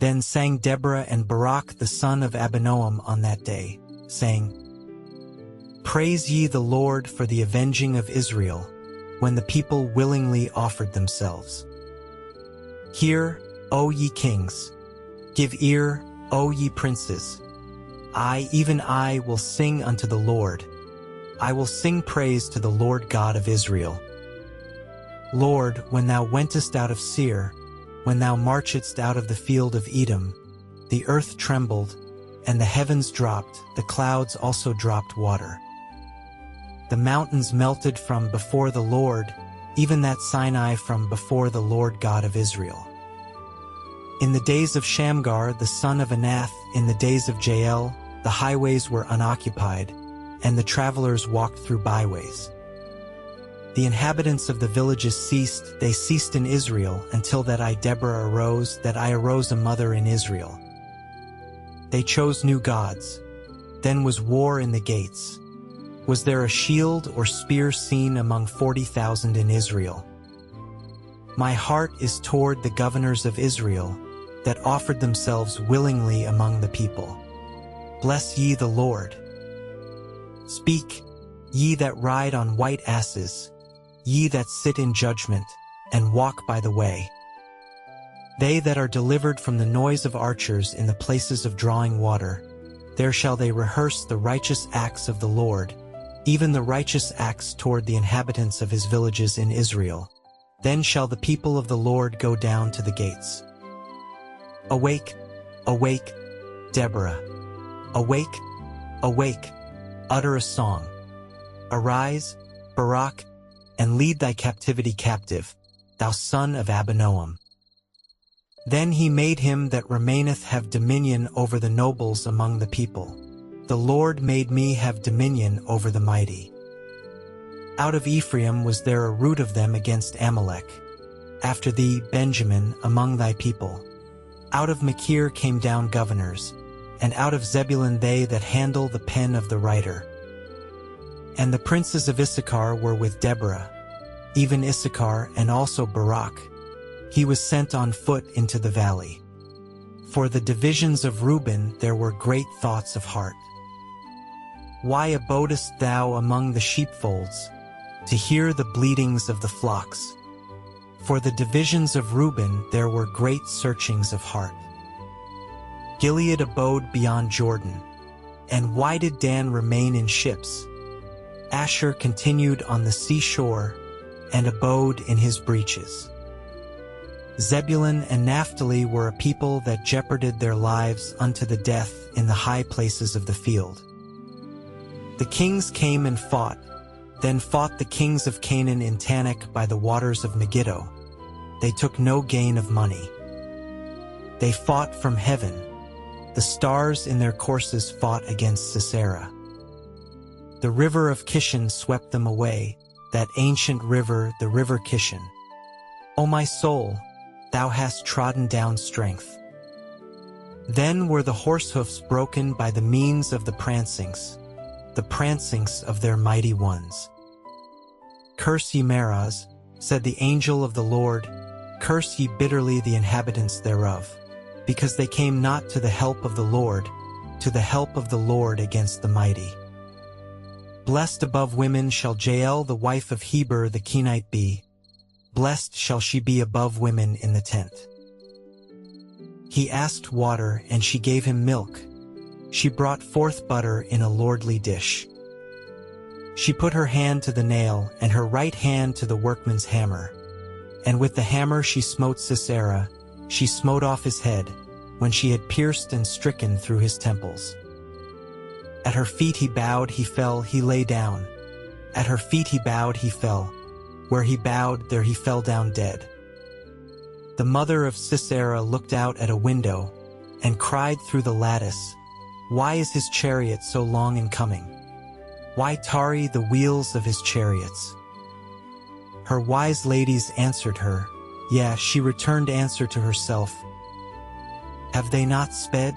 Then sang Deborah and Barak the son of Abinoam on that day, saying, Praise ye the Lord for the avenging of Israel, when the people willingly offered themselves. Hear, O ye kings, give ear, O ye princes. I, even I, will sing unto the Lord. I will sing praise to the Lord God of Israel. Lord, when thou wentest out of Seir, when thou marchedst out of the field of Edom, the earth trembled, and the heavens dropped, the clouds also dropped water. The mountains melted from before the Lord, even that Sinai from before the Lord God of Israel. In the days of Shamgar the son of Anath, in the days of Jael, the highways were unoccupied, and the travelers walked through byways. The inhabitants of the villages ceased, they ceased in Israel, until that I Deborah arose, that I arose a mother in Israel. They chose new gods. Then was war in the gates. Was there a shield or spear seen among 40,000 in Israel? My heart is toward the governors of Israel, that offered themselves willingly among the people. Bless ye the Lord. Speak, ye that ride on white asses, ye that sit in judgment, and walk by the way. They that are delivered from the noise of archers in the places of drawing water, there shall they rehearse the righteous acts of the Lord, even the righteous acts toward the inhabitants of his villages in Israel. Then shall the people of the Lord go down to the gates. Awake, awake, Deborah. Awake, awake, utter a song. Arise, Barak, and lead thy captivity captive, thou son of Abinoam. Then he made him that remaineth have dominion over the nobles among the people. The Lord made me have dominion over the mighty. Out of Ephraim was there a root of them against Amalek. After thee, Benjamin, among thy people. Out of Machir came down governors, and out of Zebulun they that handle the pen of the writer. And the princes of Issachar were with Deborah, even Issachar and also Barak. He was sent on foot into the valley. For the divisions of Reuben there were great thoughts of heart. Why abodest thou among the sheepfolds, to hear the bleatings of the flocks? For the divisions of Reuben there were great searchings of heart. Gilead abode beyond Jordan. And why did Dan remain in ships? Asher continued on the seashore, and abode in his breaches. Zebulun and Naphtali were a people that jeoparded their lives unto the death in the high places of the field. The kings came and fought, then fought the kings of Canaan in Tanakh by the waters of Megiddo. They took no gain of money. They fought from heaven. The stars in their courses fought against Sisera. The river of Kishon swept them away, that ancient river, the river Kishon. O my soul, thou hast trodden down strength. Then were the horsehoofs broken by the means of the prancings of their mighty ones. Curse ye Meroz, said the angel of the Lord, curse ye bitterly the inhabitants thereof, because they came not to the help of the Lord against the mighty. Blessed above women shall Jael the wife of Heber the Kenite be. Blessed shall she be above women in the tent. He asked water, and she gave him milk. She brought forth butter in a lordly dish. She put her hand to the nail, and her right hand to the workman's hammer. And with the hammer she smote Sisera, she smote off his head, when she had pierced and stricken through his temples. At her feet he bowed, he fell, he lay down. At her feet he bowed, he fell. Where he bowed, there he fell down dead. The mother of Sisera looked out at a window, and cried through the lattice, Why is his chariot so long in coming? Why tarry the wheels of his chariots? Her wise ladies answered her, yea, she returned answer to herself, Have they not sped?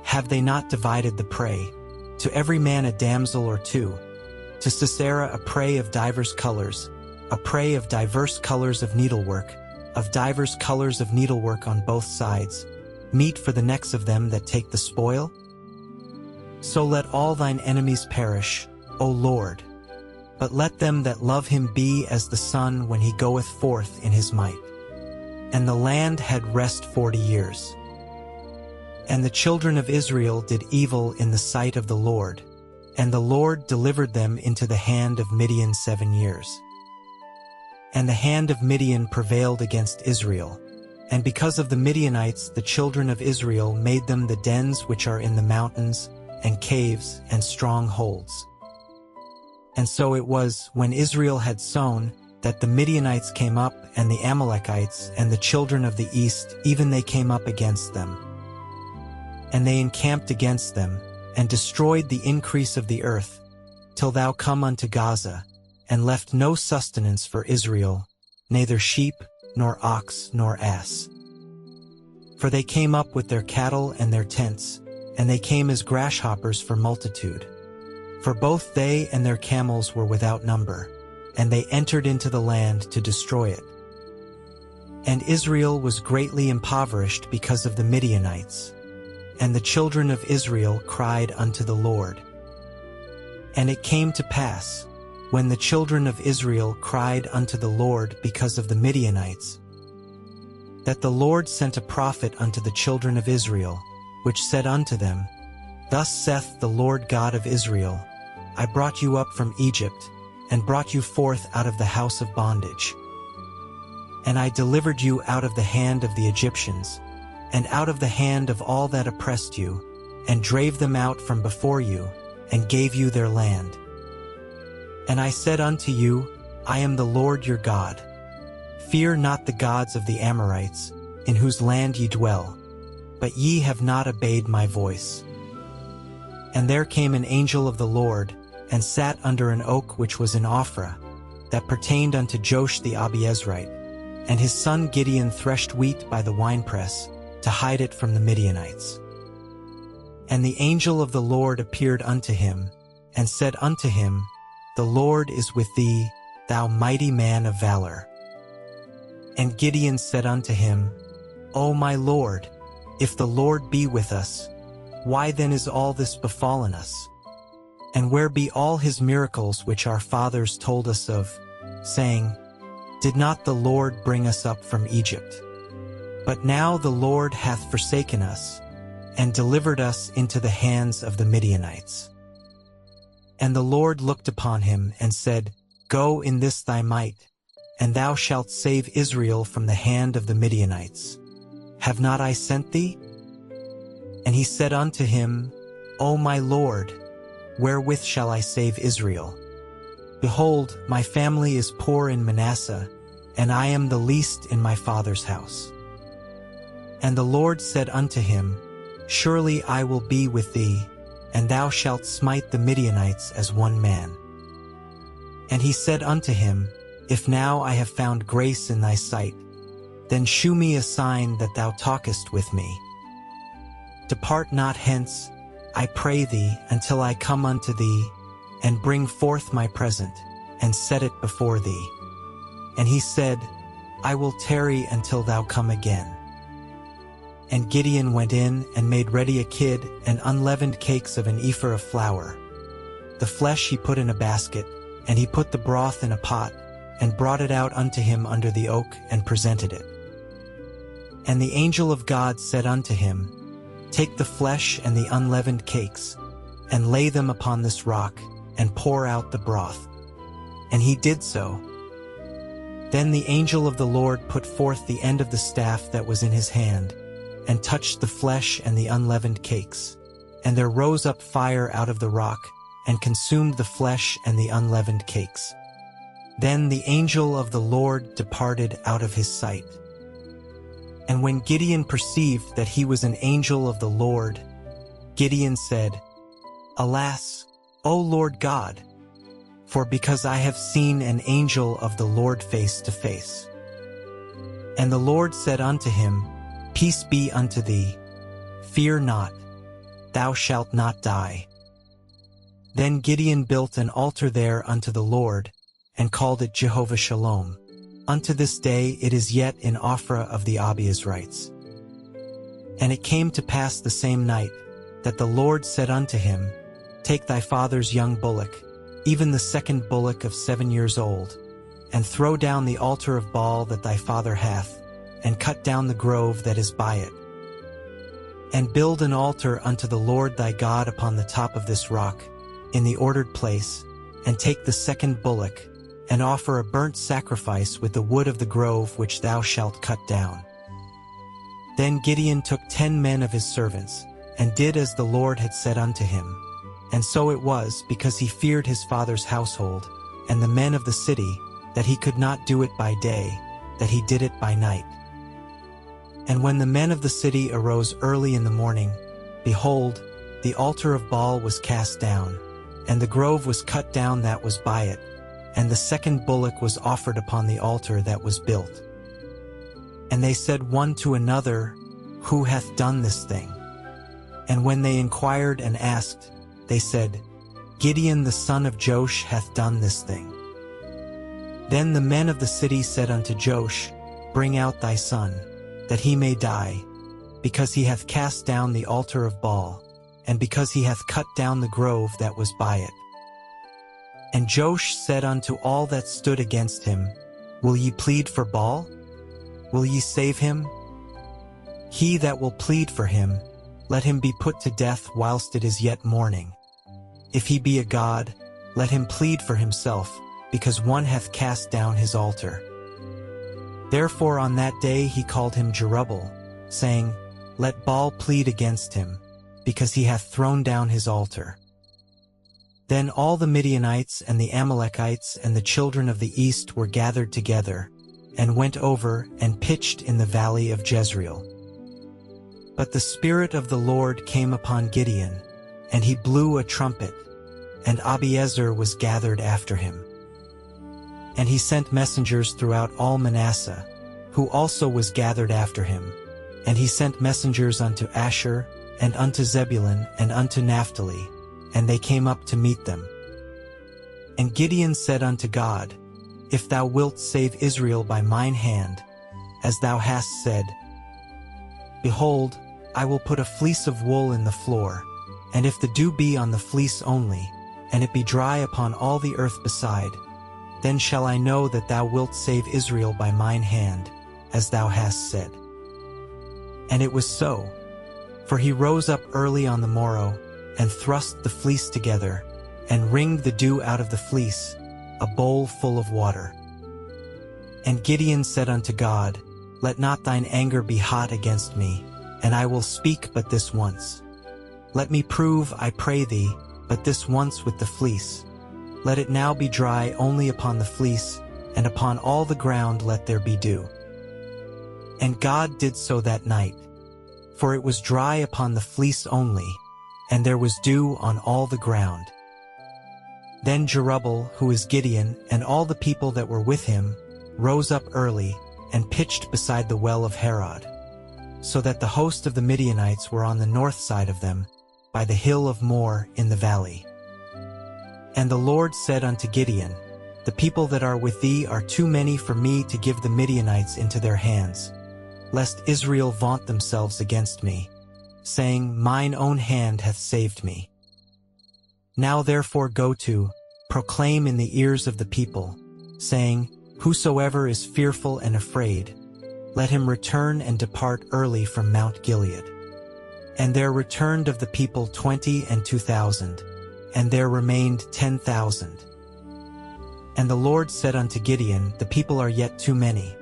Have they not divided the prey? To every man a damsel or two, to Sisera a prey of divers colors, a prey of diverse colors of needlework on both sides, meat for the necks of them that take the spoil? So let all thine enemies perish, O Lord, but let them that love him be as the sun when he goeth forth in his might. And the land had rest 40 years. And the children of Israel did evil in the sight of the Lord, and the Lord delivered them into the hand of Midian 7 years. And the hand of Midian prevailed against Israel, and because of the Midianites the children of Israel made them the dens which are in the mountains, and caves, and strongholds. And so it was, when Israel had sown, that the Midianites came up, and the Amalekites, and the children of the east, even they came up against them. And they encamped against them, and destroyed the increase of the earth, till thou come unto Gaza, and left no sustenance for Israel, neither sheep, nor ox, nor ass. For they came up with their cattle and their tents, and they came as grasshoppers for multitude. For both they and their camels were without number, and they entered into the land to destroy it. And Israel was greatly impoverished because of the Midianites, and the children of Israel cried unto the Lord. And it came to pass, when the children of Israel cried unto the Lord because of the Midianites, that the Lord sent a prophet unto the children of Israel, which said unto them, Thus saith the Lord God of Israel, I brought you up from Egypt, and brought you forth out of the house of bondage. And I delivered you out of the hand of the Egyptians, and out of the hand of all that oppressed you, and drave them out from before you, and gave you their land. And I said unto you, I am the Lord your God. Fear not the gods of the Amorites, in whose land ye dwell, but ye have not obeyed my voice. And there came an angel of the Lord, and sat under an oak which was in Ophrah, that pertained unto Joash the Abiezrite, and his son Gideon threshed wheat by the winepress, to hide it from the Midianites. And the angel of the Lord appeared unto him, and said unto him, The Lord is with thee, thou mighty man of valor. And Gideon said unto him, O my Lord, if the Lord be with us, why then is all this befallen us? And where be all his miracles which our fathers told us of, saying, Did not the Lord bring us up from Egypt? But now the Lord hath forsaken us, and delivered us into the hands of the Midianites. And the Lord looked upon him, and said, Go in this thy might, and thou shalt save Israel from the hand of the Midianites. Have not I sent thee? And he said unto him, O my Lord, wherewith shall I save Israel? Behold, my family is poor in Manasseh, and I am the least in my father's house. And the Lord said unto him, Surely I will be with thee, and thou shalt smite the Midianites as one man. And he said unto him, If now I have found grace in thy sight, then shew me a sign that thou talkest with me. Depart not hence, I pray thee, until I come unto thee, and bring forth my present, and set it before thee. And he said, I will tarry until thou come again. And Gideon went in, and made ready a kid, and unleavened cakes of an ephah of flour. The flesh he put in a basket, and he put the broth in a pot, and brought it out unto him under the oak, and presented it. And the angel of God said unto him, Take the flesh and the unleavened cakes, and lay them upon this rock, and pour out the broth. And he did so. Then the angel of the Lord put forth the end of the staff that was in his hand, and touched the flesh and the unleavened cakes. And there rose up fire out of the rock, and consumed the flesh and the unleavened cakes. Then the angel of the Lord departed out of his sight. And when Gideon perceived that he was an angel of the Lord, Gideon said, Alas, O Lord God, for because I have seen an angel of the Lord face to face. And the Lord said unto him, Peace be unto thee, fear not, thou shalt not die. Then Gideon built an altar there unto the Lord, and called it Jehovah Shalom. Unto this day it is yet in Ophrah of the Abiezrites. And it came to pass the same night, that the Lord said unto him, Take thy father's young bullock, even the second bullock of 7 years old, and throw down the altar of Baal that thy father hath, and cut down the grove that is by it. And build an altar unto the Lord thy God upon the top of this rock, in the ordered place, and take the second bullock, and offer a burnt sacrifice with the wood of the grove which thou shalt cut down. Then Gideon took 10 men of his servants, and did as the Lord had said unto him. And so it was, because he feared his father's household, and the men of the city, that he could not do it by day, that he did it by night. And when the men of the city arose early in the morning, behold, the altar of Baal was cast down, and the grove was cut down that was by it, and the second bullock was offered upon the altar that was built. And they said one to another, Who hath done this thing? And when they inquired and asked, they said, Gideon the son of Joash hath done this thing. Then the men of the city said unto Joash, Bring out thy son, that he may die, because he hath cast down the altar of Baal, and because he hath cut down the grove that was by it. And Joash said unto all that stood against him, Will ye plead for Baal? Will ye save him? He that will plead for him, let him be put to death whilst it is yet morning. If he be a god, let him plead for himself, because one hath cast down his altar. Therefore on that day he called him Jerubbaal, saying, Let Baal plead against him, because he hath thrown down his altar. Then all the Midianites and the Amalekites and the children of the east were gathered together, and went over and pitched in the valley of Jezreel. But the Spirit of the Lord came upon Gideon, and he blew a trumpet, and Abiezer was gathered after him. And he sent messengers throughout all Manasseh, who also was gathered after him. And he sent messengers unto Asher, and unto Zebulun, and unto Naphtali, and they came up to meet them. And Gideon said unto God, If thou wilt save Israel by mine hand, as thou hast said, behold, I will put a fleece of wool in the floor, and if the dew be on the fleece only, and it be dry upon all the earth beside, then shall I know that thou wilt save Israel by mine hand, as thou hast said. And it was so. For he rose up early on the morrow, and thrust the fleece together, and wringed the dew out of the fleece, a bowl full of water. And Gideon said unto God, Let not thine anger be hot against me, and I will speak but this once. Let me prove, I pray thee, but this once with the fleece. Let it now be dry only upon the fleece, and upon all the ground let there be dew. And God did so that night, for it was dry upon the fleece only, and there was dew on all the ground. Then Jerubbaal, who is Gideon, and all the people that were with him, rose up early, and pitched beside the well of Harod, so that the host of the Midianites were on the north side of them, by the hill of Moreh in the valley. And the Lord said unto Gideon, The people that are with thee are too many for me to give the Midianites into their hands, lest Israel vaunt themselves against me, saying, Mine own hand hath saved me. Now therefore go to, proclaim in the ears of the people, saying, Whosoever is fearful and afraid, let him return and depart early from Mount Gilead. And there returned of the people 22,000, and there remained 10,000. And the Lord said unto Gideon, The people are yet too many.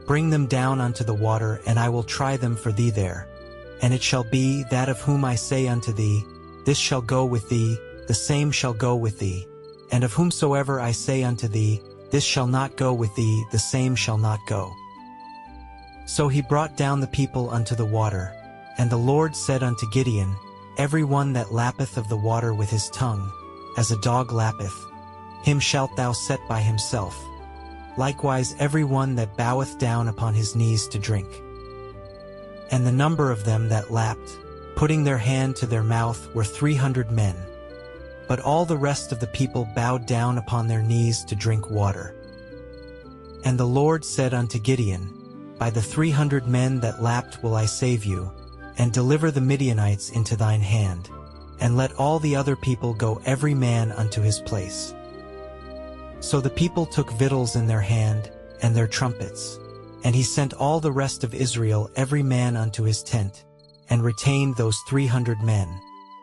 Bring them down unto the water, and I will try them for thee there. And it shall be, that of whom I say unto thee, This shall go with thee, the same shall go with thee. And of whomsoever I say unto thee, This shall not go with thee, the same shall not go. So he brought down the people unto the water. And the Lord said unto Gideon, Every one that lappeth of the water with his tongue, as a dog lappeth, him shalt thou set by himself. Likewise every one that boweth down upon his knees to drink. And the number of them that lapped, putting their hand to their mouth, were 300 men. But all the rest of the people bowed down upon their knees to drink water. And the Lord said unto Gideon, By the 300 men that lapped will I save you, and deliver the Midianites into thine hand, and let all the other people go every man unto his place. So the people took victuals in their hand, and their trumpets. And he sent all the rest of Israel every man unto his tent, and retained those 300 men,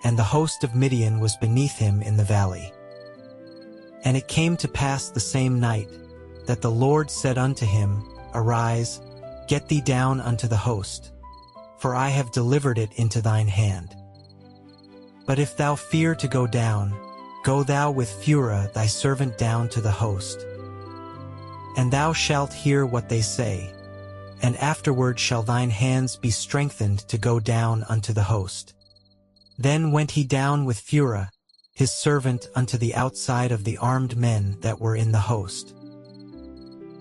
and the host of Midian was beneath him in the valley. And it came to pass the same night, that the Lord said unto him, Arise, get thee down unto the host, for I have delivered it into thine hand. But if thou fear to go down, go thou with Phurah thy servant down to the host. And thou shalt hear what they say, and afterward shall thine hands be strengthened to go down unto the host. Then went he down with Phurah, his servant, unto the outside of the armed men that were in the host.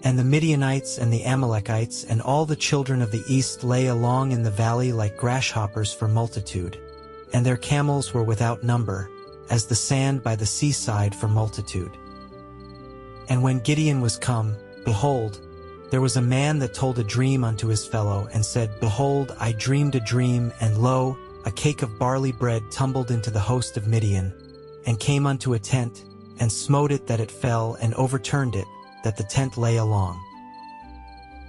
And the Midianites and the Amalekites and all the children of the east lay along in the valley like grasshoppers for multitude, and their camels were without number, as the sand by the seaside for multitude. And when Gideon was come, behold, there was a man that told a dream unto his fellow, and said, Behold, I dreamed a dream, and lo, a cake of barley bread tumbled into the host of Midian, and came unto a tent, and smote it that it fell, and overturned it, that the tent lay along.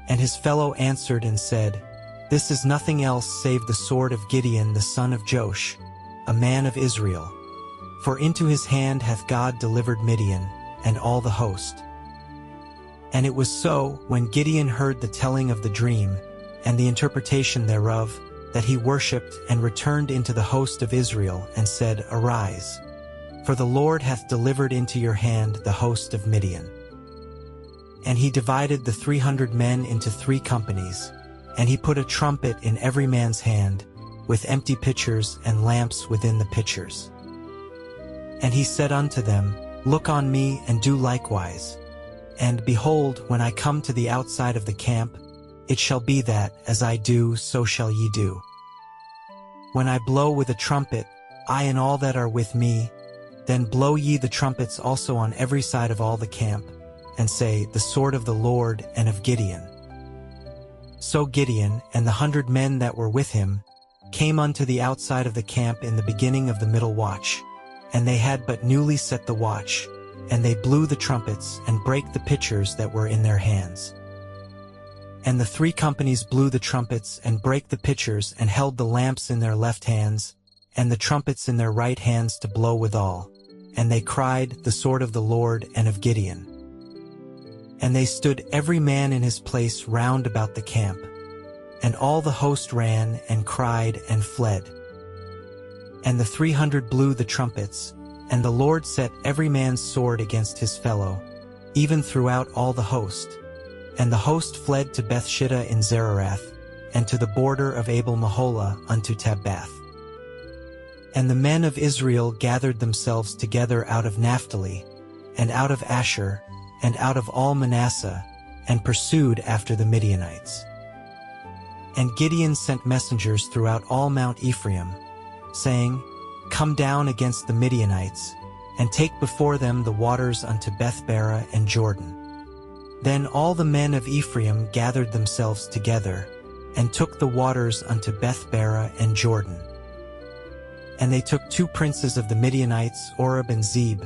And his fellow answered and said, This is nothing else save the sword of Gideon the son of Joash, a man of Israel. For into his hand hath God delivered Midian, and all the host. And it was so, when Gideon heard the telling of the dream, and the interpretation thereof, that he worshipped and returned into the host of Israel, and said, Arise, for the Lord hath delivered into your hand the host of Midian. And he divided the 300 men into 3 companies, and he put a trumpet in every man's hand, with empty pitchers and lamps within the pitchers. And he said unto them, Look on me, and do likewise. And behold, when I come to the outside of the camp, it shall be that, as I do, so shall ye do. When I blow with a trumpet, I and all that are with me, then blow ye the trumpets also on every side of all the camp, and say, The sword of the Lord and of Gideon. So Gideon and the 100 men that were with him came unto the outside of the camp in the beginning of the middle watch, and they had but newly set the watch, and they blew the trumpets, and brake the pitchers that were in their hands. And the 3 companies blew the trumpets, and brake the pitchers, and held the lamps in their left hands, and the trumpets in their right hands to blow withal. And they cried, The sword of the Lord and of Gideon. And they stood every man in his place round about the camp. And all the host ran, and cried, and fled. And the 300 blew the trumpets, and the Lord set every man's sword against his fellow, even throughout all the host. And the host fled to Bethshittah in Zererath, and to the border of Abel-Meholah unto Tabbath. And the men of Israel gathered themselves together out of Naphtali, and out of Asher, and out of all Manasseh, and pursued after the Midianites. And Gideon sent messengers throughout all Mount Ephraim, saying, Come down against the Midianites, and take before them the waters unto Bethbara and Jordan. Then all the men of Ephraim gathered themselves together, and took the waters unto Bethbara and Jordan. And they took 2 princes of the Midianites, Oreb and Zeb,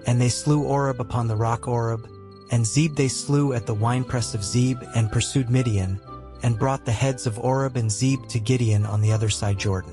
and they slew Oreb upon the rock Oreb, and Zeb they slew at the winepress of Zeb, and pursued Midian, and brought the heads of Oreb and Zeb to Gideon on the other side Jordan.